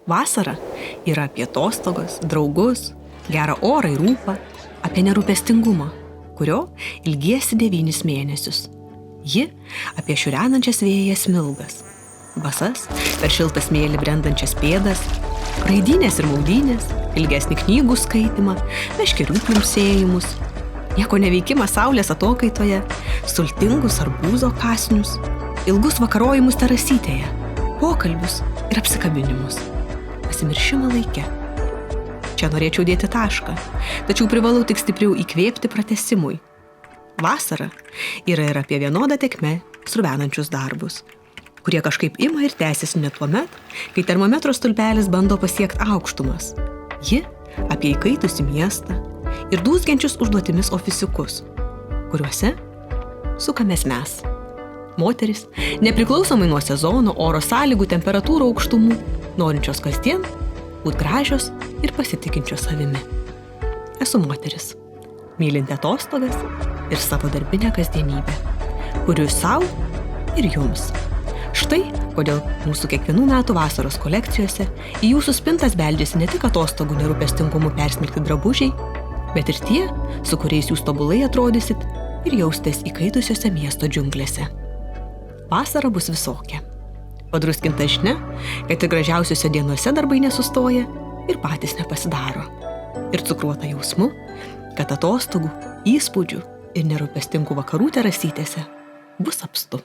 Vasara yra apie atostogas, draugus, gerą orą ir ūpą, apie nerūpestingumą, kurio ilgiesi 9 mėnesius. Ji apie šiurenančias vėjas smilgas, basas per šiltą smėlį brendančias pėdas, raidynės ir maudynės, ilgesnį knygų skaitimą, meškerių pliumsėjimus, nieko neveikimą saulės atokaitoje, sultingus arbūzo kąsnius, ilgus vakarojimus terasytėje, pokalbius ir apsikabinimus, pasimiršimą laike. Čia norėčiau dėti tašką, tačiau privalau tik stipriau įkvėpti pratesimui. Vasara yra ir apie vienodą tėkmę sruvenančius darbus, kurie kažkaip ima ir tęsiasi net tuomet, kai termometro stulpelis bando pasiekti aukštumas. Ji apie įkaitusį miestą ir dūzgiančius užduotimis ofisiukus, kuriuose sukamės mes. Moteris, nepriklausomai nuo sezono, oro sąlygų, temperatūrų, aukštumų, norinčios kasdien būt gražios ir pasitikinčios savimi. Esu moteris, mylinti atostogas ir savo darbinę kasdienybę, kuriu savo ir jums. Štai kodėl mūsų kiekvienų metų vasaros kolekcijose į jūsų spintas beldžiasi ne tik atostogų nerūpestingumu persmelkti drabužiai, bet ir tie, su kuriais jūs tobulai atrodysit ir jaustės įkaitusiose miesto džiunglėse. Vasara bus visokia. Padruskinta žinia, kad ir gražiausiose dienose darbai nesustoja ir patys nepasidaro. Ir cukruota jausmu, kad atostogų, įspūdžių ir nerūpestingų vakarų terasytėse bus apstu.